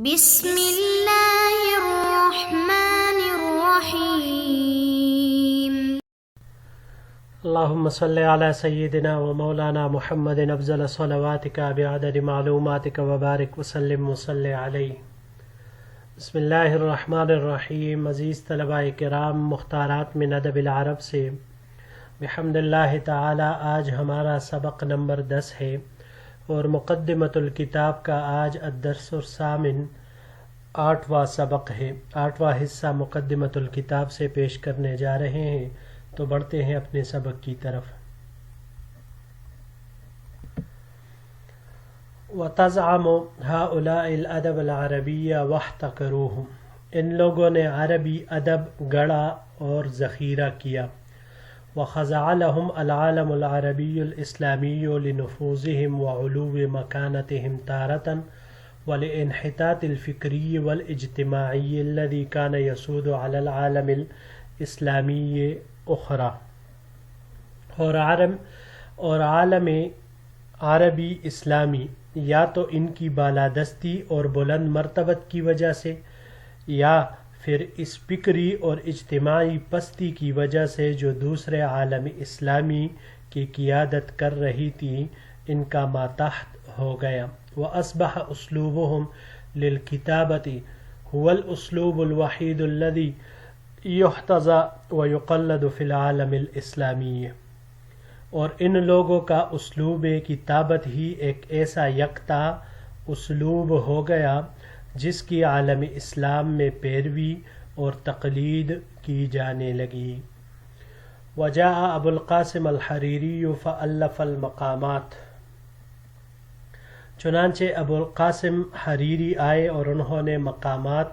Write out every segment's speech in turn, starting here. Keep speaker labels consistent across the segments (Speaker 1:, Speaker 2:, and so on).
Speaker 1: بسم اللہ الرحمن الرحیم۔
Speaker 2: اللهم صل على سيدنا ومولانا محمد افضل صلواتك بعدد معلوماتك وبارك وسلم وصل عليه۔ بسم اللہ الرحمن الرحیم۔ عزیز طلباء کرام، مختارات من ادب العرب سے بحمد اللہ تعالی آج ہمارا سبق نمبر 10 ہے اور مقدمۃ الکتاب کا آج الدرس الثامن 8واں سبق ہے۔ 8واں حصہ مقدمۃ الکتاب سے پیش کرنے جا رہے ہیں، تو بڑھتے ہیں اپنے سبق کی طرف۔ وَتَزْعَمُ هَؤُلَاءِ الْأَدَبَ الْعَرَبِيَّ وَاحْتَقَرُوهُ، ان لوگوں نے عربی ادب گڑا اور ذخیرہ کیا۔ وَخَضَعَ لَهُمْ الْعَالَمُ الْعَرَبِيُّ الْإِسْلَامِيُّ لِنُفُوذِهِمْ وَعُلُوِّ مَكَانَتِهِمْ تَارَةً وَلِإِنْحِطَاطِ الْفِكْرِيِّ وَالْإِجْتِمَاعِيِّ الَّذِي كَانَ يَسُودُ عَلَى الْعَالَمِ الْإِسْلَامِيِّ أُخْرَى، اور عالم عربی اسلامی یا تو ان کی بالادستی اور بلند مرتبت کی وجہ سے یا پھر اس فکری اور اجتماعی پستی کی وجہ سے جو دوسرے عالم اسلامی کی قیادت کر رہی تھی، ان کا ماتحت ہو گیا۔ وَأَصْبَحَ أُسْلُوبُهُمْ لِلْكِتَابَةِ هُوَ الْأُسْلُوبُ الْوَحِيدُ الَّذِي يُحْتَذَى وَيُقَلَّدُ فِي الْعَالَمِ الْإِسْلَامِيِّ، اور ان لوگوں کا اسلوب کتابت ہی ایک ایسا یکتا اسلوب ہو گیا جس کی عالم اسلام میں پیروی اور تقلید کی جانے لگی۔ وجاء ابو القاسم الحریری فألف المقامات، چنانچہ ابو القاسم حریری آئے اور انہوں نے مقامات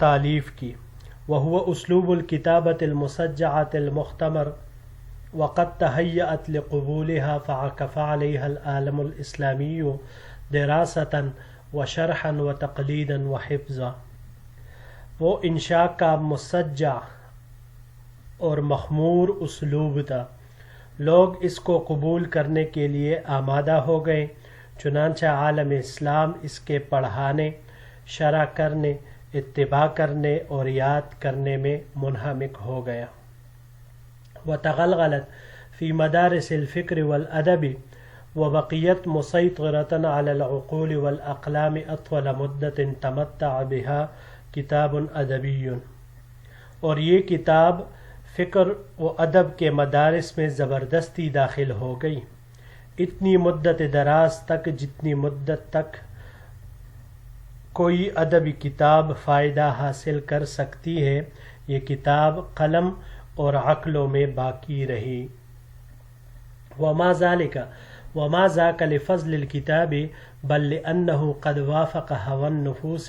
Speaker 2: تالیف کی۔ وهو اسلوب الکتابۃ المسجعۃ المختمر وقد تهيأت لقبولها فعكف عليها العالم الإسلامي دراسة وشرحا وتقليدا وحفظا، وہ انشاء کا مسجع اور مخمور اسلوب تھا، لوگ اس کو قبول کرنے کے لیے آمادہ ہو گئے، چنانچہ عالم اسلام اس کے پڑھانے، شرح کرنے، اتباع کرنے اور یاد کرنے میں منہمک ہو گیا۔ وتغلغلت في مدارس الفكر والأدب وبقيت مسيطرة على العقول والأقلام أطول مدة تمتع بها کتاب ادبی، اور یہ کتاب فکر و ادب کے مدارس میں زبردستی داخل ہو گئی، اتنی مدت دراز تک جتنی مدت تک کوئی ادبی کتاب فائدہ حاصل کر سکتی ہے، یہ کتاب قلم اور عقلوں میں باقی رہی۔ وما ذاك لفضل الكتاب بل لأنه قد وافق هوى النفوس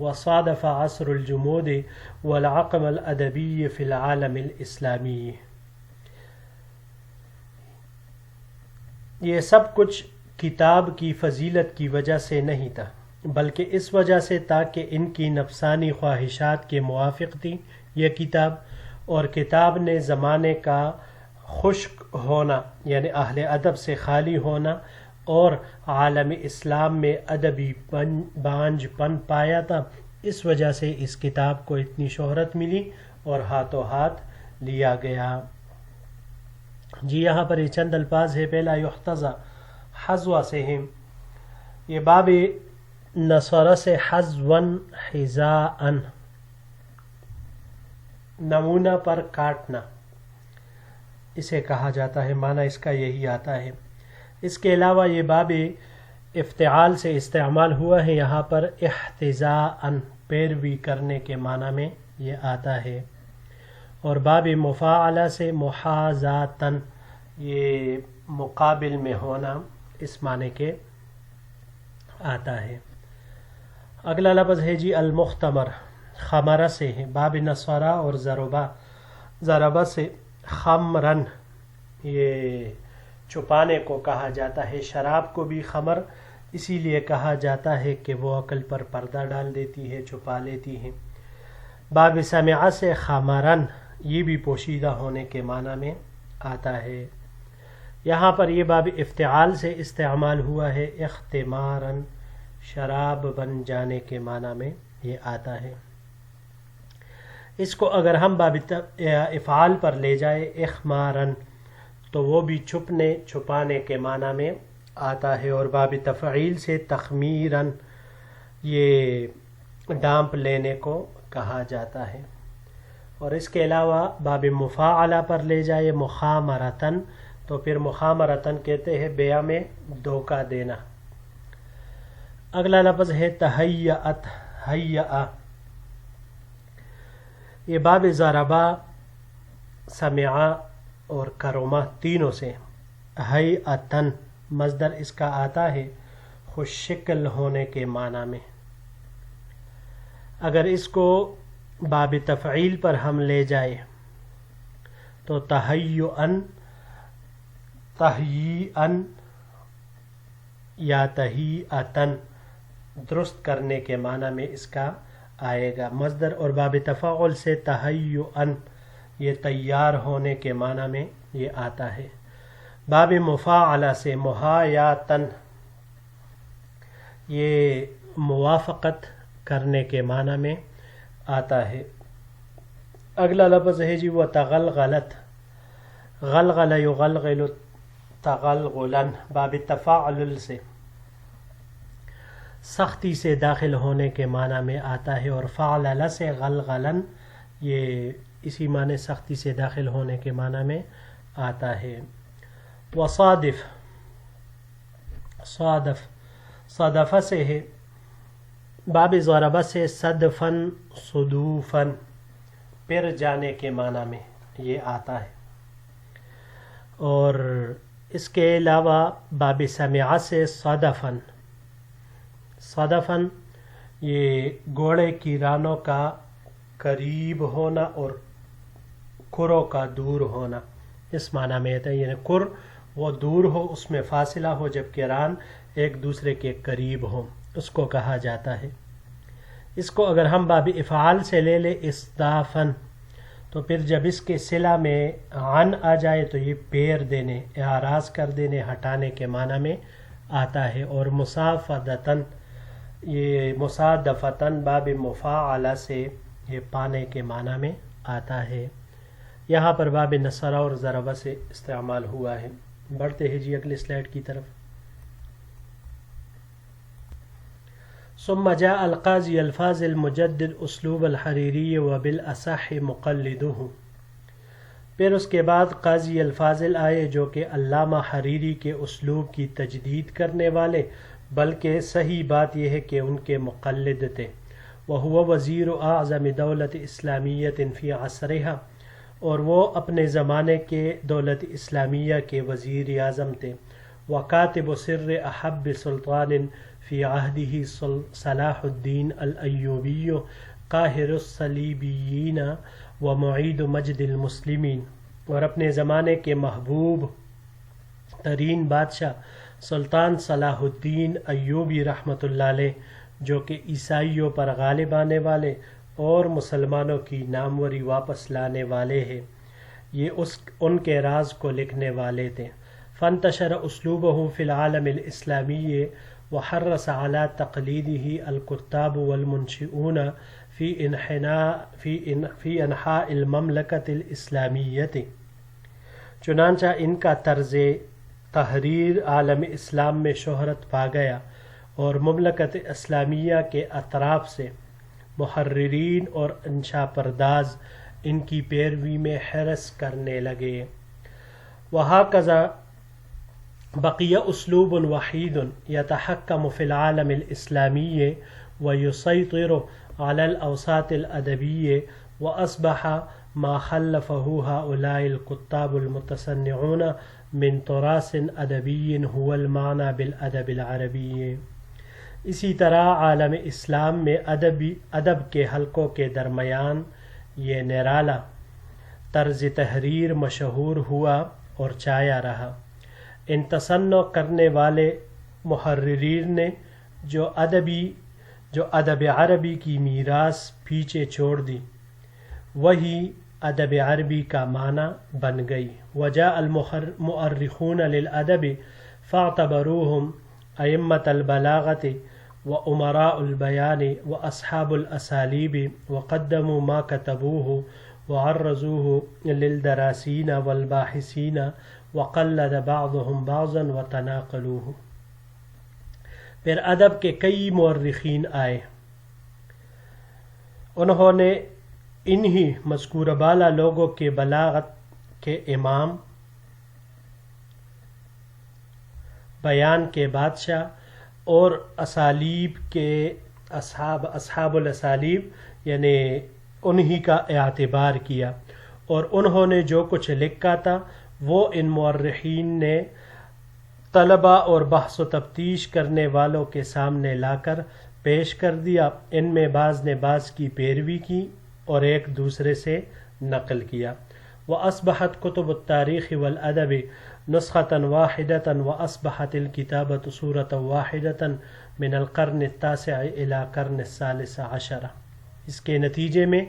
Speaker 2: وصادف عصر الجمود والعقم الأدبي في العالم الإسلامي، یہ سب کچھ کتاب کی فضیلت کی وجہ سے نہیں تھا، بلکہ اس وجہ سے تاکہ ان کی نفسانی خواہشات کے موافق تھی یہ کتاب، اور کتاب نے زمانے کا خشک ہونا یعنی اہل ادب سے خالی ہونا اور عالم اسلام میں ادبی بانج پن پایا تھا، اس وجہ سے اس کتاب کو اتنی شہرت ملی اور ہاتھوں ہاتھ لیا گیا۔ جی یہاں پر یہ چند الفاظ ہے۔ پہلا یحتضی، حظوہ سے ہیں، یہ باب نصر سے حظواً حذاءً، نمونہ پر کاٹنا اسے کہا جاتا ہے، معنی اس کا یہی آتا ہے۔ اس کے علاوہ یہ باب افتعال سے استعمال ہوا ہے، یہاں پر احتذاءً پیروی کرنے کے معنی میں یہ آتا ہے، اور باب مفاعلہ سے محاذاتً، یہ مقابل میں ہونا اس معنی کے آتا ہے۔ اگلا لفظ ہے جی المختمر، خمرہ سے ہے، باب نصرہ اور ضربہ سے خمرن، یہ چھپانے کو کہا جاتا ہے، شراب کو بھی خمر اسی لیے کہا جاتا ہے کہ وہ عقل پر پردہ ڈال دیتی ہے، چھپا لیتی ہے۔ باب سمعہ سے خمرن، یہ بھی پوشیدہ ہونے کے معنی میں آتا ہے۔ یہاں پر یہ باب افتعال سے استعمال ہوا ہے، اختماراً شراب بن جانے کے معنی میں یہ آتا ہے. اس کو اگر ہم باب افعال پر لے جائے اخمارن تو وہ بھی چھپنے چھپانے کے معنی میں آتا ہے، اور باب تفعیل سے تخمیرن یہ ڈانپ لینے کو کہا جاتا ہے. اور اس کے علاوہ باب مفاعلہ پر لے جائے مخامرتن تو پھر مخامرتن کہتے ہیں بیع میں دھوکہ دینا. اگلا لفظ ہے تہیأت، ہیأ. یہ باب ضربا، سمعا اور کرما تینوں سے. ہیئتن مصدر اس کا آتا ہے خوش شکل ہونے کے معنی میں. اگر اس کو باب تفعیل پر ہم لے جائے تو تہیئن، تہیئن یا تہیئتن درست کرنے کے معنی میں اس کا آئے گا مصدر. اور باب تفاعل سے تہیئن یہ تیار ہونے کے معنی میں یہ آتا ہے. باب مفاعلہ سے محایاتن یہ موافقت کرنے کے معنی میں آتا ہے. اگلا لفظ ہے جی وہ تغلغلت، غلغل یغلغل تغلغلن. باب تفاعل سے سختی سے داخل ہونے کے معنی میں آتا ہے، اور فعلل سے غلغلن یہ اسی معنی سختی سے داخل ہونے کے معنی میں آتا ہے. وصادف، صادف صدف سے ہے. باب ضربہ سے صدفن صدوفن پھر جانے کے معنی میں یہ آتا ہے. اور اس کے علاوہ باب سمعہ سے صدفن، صدفن یہ گھوڑے کی رانوں کا قریب ہونا اور کروں کا دور ہونا اس معنی میں آتا ہے. یعنی کر وہ دور ہو، اس میں فاصلہ ہو، جبکہ ران ایک دوسرے کے قریب ہو، اس کو کہا جاتا ہے. اس کو اگر ہم باب افعال سے لے لیں اصدافن تو پھر جب اس کے صلہ میں عن آ جائے تو یہ پیر دینے، اعراض کر دینے، ہٹانے کے معنی میں آتا ہے. اور مصافدتن یہ مصادفتن باب مفاعلہ سے یہ پانے کے معنی میں آتا ہے. یہاں پر باب نصرہ اور ضربہ سے استعمال ہوا ہے. بڑھتے ہیں جی اگلے سلائیڈ کی طرف. ثم جاء القاضی الفاظ المجدد اسلوب الحریری وبالاصح مقلدہ. پھر اس کے بعد قاضی الفاضل آئے جو کہ علامہ حریری کے اسلوب کی تجدید کرنے والے، بلکہ صحیح بات یہ ہے کہ ان کے مقلد تھے. وہو وزیر اعظم دولت اسلامیت فی عصرها، اور وہ اپنے زمانے کے دولت اسلامیہ کے وزیر اعظم تھے. وکاتب سر احب سلطان فی عہدہ صلاح الدین الایوبی قاہر الصلیبیین ومعید مجد المسلمین. اور اپنے زمانے کے محبوب ترین بادشاہ سلطان صلاح الدین ایوبی رحمۃ اللہ علیہ، جو کہ عیسائیوں پر غالب آنے والے اور مسلمانوں کی ناموری واپس لانے والے ہیں، یہ ان کے راز کو لکھنے والے تھے. فانتشر اسلوبہ فی العالم الاسلامی وحرص على تقلیدہ الکتاب والمنشئون فی انحاء المملکۃ الاسلامیۃ. چنانچہ ان کا طرز تحریر عالم اسلام میں شہرت پا گیا، اور مملکت اسلامیہ کے اطراف سے محررین اور انشا پرداز ان کی پیروی میں حرص کرنے لگے. وہکذا بقی اسلوب وحید یتحکم فی العالم الاسلامی ویسیطر علی الاوساط الادبی، واصبح ما خلفه هؤلاء الكتاب المتصنعون من تراث ادبی هو المعنى بالادب العربی. اسی طرح عالم اسلام میں ادب کے حلقوں کے درمیان یہ نرالا طرز تحریر مشہور ہوا اور چھایا رہا. ان تصنع کرنے والے محررین نے جو ادب عربی کی میراث پیچھے چھوڑ دی، وہی ادب عربی کا معنی بن گئی. وجاء المؤرخون للادب فاعتبروهم ائمة البلاغة وأمراء البيان وأصحاب الأساليب وقدموا ما كتبوه وعرضوه للدراسين والباحثين وقلد بعضهم بعضا وتناقلوه. پھر ادب کے کئی مورخین آئے، انہوں نے انہی مذکورہ بالا لوگوں کے بلاغت کے امام، بیان کے بادشاہ اور اسالیب کے اصحاب الاسالیب یعنی انہی کا اعتبار کیا، اور انہوں نے جو کچھ لکھا تھا وہ ان مورخین نے طلبہ اور بحث و تفتیش کرنے والوں کے سامنے لا کر پیش کر دیا۔ ان میں بعض نے بعض کی پیروی کی اور ایک دوسرے سے نقل کیا۔ وأصبحت كتب التاريخ والأدب نسخة واحدة وأصبحت الكتابة صورة واحدة من القرن التاسع إلى القرن الثالث عشر۔ اس کے نتیجے میں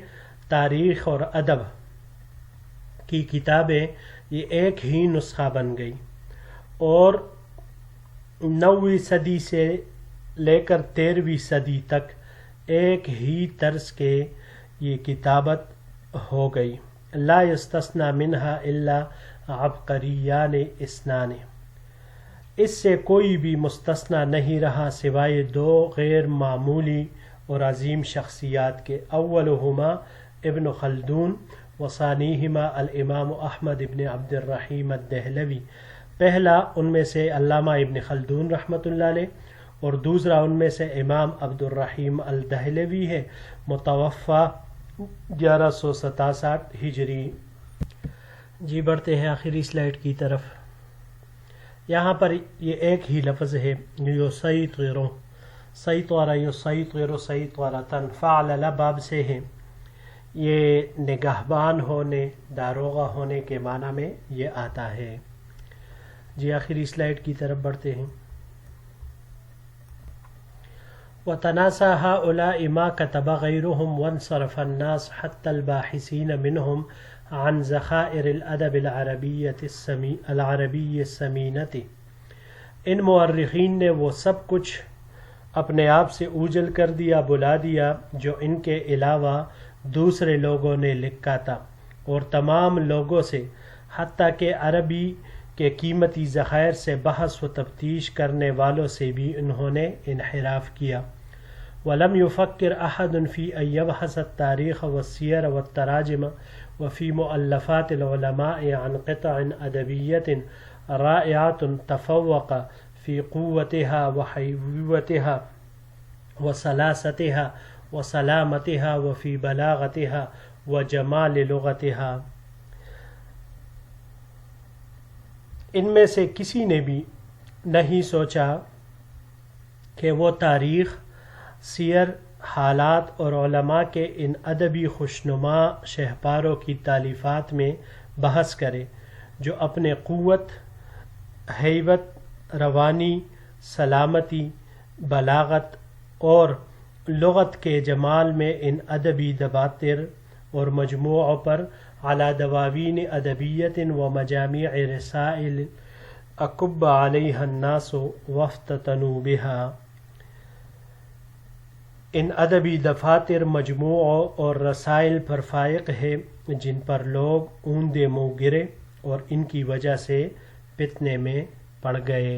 Speaker 2: تاریخ اور ادب کی کتابیں یہ ایک ہی نسخہ بن گئی، اور 9ویں صدی سے لے کر 13ویں صدی تک ایک ہی طرز کے یہ کتابت ہو گئی۔ لا یستثنی منہا الا عبقریان اثنان، اس سے کوئی بھی مستثنی نہیں رہا سوائے دو غیر معمولی اور عظیم شخصیات کے، اولہما ابن خلدون وثانیہما الامام احمد ابن عبد الرحیم الدہلوی۔ پہلا ان میں سے علامہ ابن خلدون رحمۃ اللہ علیہ، اور دوسرا ان میں سے امام عبد الرحیم الدہلوی ہے، متوفی 1167 ہجری۔ جی بڑھتے ہیں آخری سلائیڈ کی طرف۔ یہاں پر یہ ایک ہی لفظ ہے یسیطر، سیطر یسیطر سیطرۃ، فعلل باب سے ہے، یہ نگہبان ہونے، داروغہ ہونے کے معنی میں یہ آتا ہے۔ جی آخری سلائیڈ کی طرف بڑھتے ہیں۔ وتناسى هؤلاء ما كتب غيرهم وانصرف الناس حتى الباحثين منهم عن ذخائر الأدب العربي الثمينة۔ ان مورخین نے وہ سب کچھ اپنے آپ سے اوجل کر دیا، بلا دیا جو ان کے علاوہ دوسرے لوگوں نے لکھا تھا، اور تمام لوگوں سے، حتیٰ کہ عربی کے قیمتی ذخائر سے بحث و تفتیش کرنے والوں سے بھی انہوں نے انحراف کیا۔ وَلَمْ يُفَكِّرْ أَحَدٌ فِي أَنْ يَبْحَثَ التَّارِيخَ وَالسِّيَرَ وَالتَّرَاجِمَ وَفِي مُؤَلَّفَاتِ الْعُلَمَاءِ عَنْ قِطَعٍ أَدَبِيَّةٍ رَائِعَةٍ تَفَوَّقَ فِي قُوَّتِهَا وَحَيْوِيَّتِهَا وَسَلَاسَتِهَا وَسَلَامَتِهَا وَفِي بَلَاغَتِهَا وَجَمَالِ لُغَتِهَا۔ ان میں سے کسی نے بھی نہیں سوچا کہ وہ تاریخ، سیر، حالات اور علماء کے ان ادبی خوشنما شہپاروں کی تالیفات میں بحث کرے جو اپنے قوت، ہیبت، روانی، سلامتی، بلاغت اور لغت کے جمال میں ان ادبی دفاتر اور مجموعوں پر علی دواوین ادبیت و مجامع رسائل اکب علیہ الناس وافتتنوا بها۔ ان ادبی دفاتر، مجموعوں اور رسائل پر فائق ہے جن پر لوگ اوندے منہ گرے اور ان کی وجہ سے فتنے میں پڑ گئے۔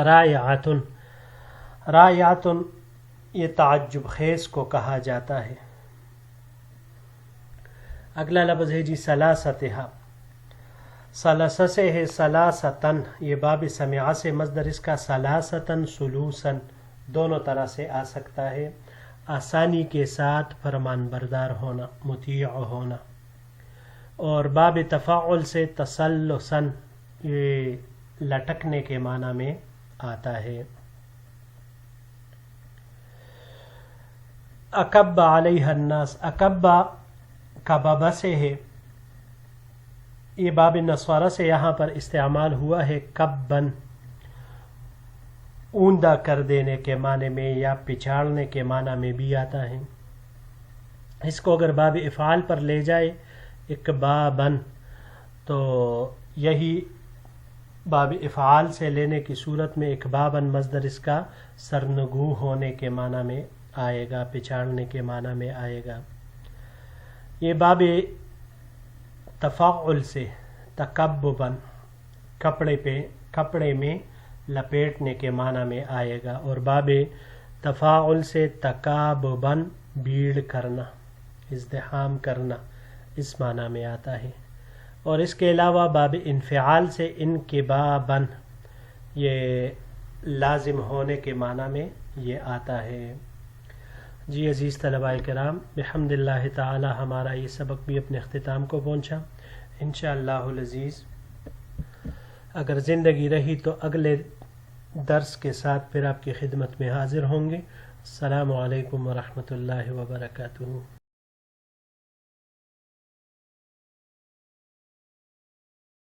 Speaker 2: رائعۃ، رائعۃ یہ تعجب خیز کو کہا جاتا ہے۔ اگلا لفظ ہے جی سلاستہا، سلاسہ سے ہے سلاستن، یہ باب سمعہ سے مصدر اس کا سلاستن سلوسن دونوں طرح سے آ سکتا ہے، آسانی کے ساتھ فرمان بردار ہونا، مطیع ہونا، اور باب تفاعل سے تسلسن یہ لٹکنے کے معنی میں آتا ہے۔ اکب علیہ الناس، اکب کبابہ سے ہے، یہ باب نصارہ سے یہاں پر استعمال ہوا ہے، کبن اوندا کر دینے کے معنی میں یا پچھاڑنے کے معنی میں بھی آتا ہے۔ اس کو اگر باب افعال پر لے جائے اکبابن تو یہی باب افعال سے لینے کی صورت میں اکباباً مصدر اس کا سرنگوں ہونے کے معنی میں آئے گا، پچاڑنے کے معنی میں آئے گا. یہ باب تفاعل سے تکبباً کپڑے میں لپیٹنے کے معنی میں آئے گا، اور باب تفاعل سے تکابباً بھیڑ کرنا، ازدحام کرنا اس معنی میں آتا ہے. اور اس کے علاوہ باب انفعال سے انکباباً یہ لازم ہونے کے معنی میں یہ آتا ہے. جی عزیز طلباء کرام، بحمد اللہ تعالی ہمارا یہ سبق بھی اپنے اختتام کو پہنچا. انشاءاللہ العزیز اگر زندگی رہی تو اگلے درس کے ساتھ پھر آپ کی خدمت میں حاضر ہوں گے. السلام علیکم ورحمۃ اللہ وبرکاتہ.